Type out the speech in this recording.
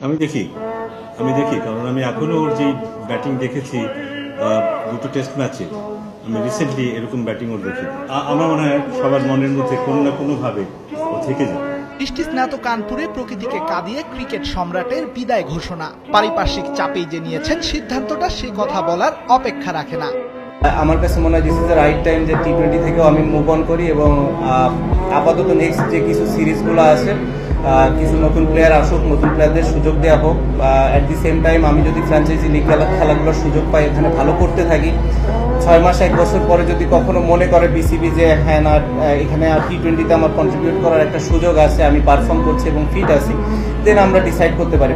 আমি দেখি আমি দেখি কারণ আমি এখনো ওর যে ব্যাটিং দেখেছি দুটো টেস্ট ম্যাচে, আমি রিসেন্টলি এরকম ব্যাটিং ওর দেখি। আমার মনে হয় সবার মনের মধ্যে কোনো না কোনোভাবে ও থেকে যাবে। বৃষ্টি স্নাত কানপুরে প্রকৃতিকে কাঁদিয়ে ক্রিকেট সম্রাটের বিদায় ঘোষণা। পারিপার্শ্বিক চাপেই যে নিয়েছেন সিদ্ধান্তটা সে কথা বলার অপেক্ষা রাখে না। আমার কাছে মনে হয় this is the right time যে টি-20 থেকেও আমি মুভ অন করি এবং আপাতত নেক্সট যে কিছু সিরিজগুলো আছে কিছু নতুন প্লেয়ার আসুক, নতুন প্লেয়ারদের সুযোগ দেওয়া হোক। অ্যাট দি সেম টাইম আমি যদি ফ্র্যাঞ্চাইজি লিগ খেলাগুলোর সুযোগ পাই, এখানে ভালো করতে থাকি, 6 মাস 1 বছর পরে যদি কখনো মনে করে বিসিবি যে হ্যাঁ না এখানে টি-20তে আমার কন্ট্রিবিউট করার একটা সুযোগ আছে, আমি পারফর্ম করছি এবং ফিট আছি, দেন আমরা ডিসাইড করতে পারি।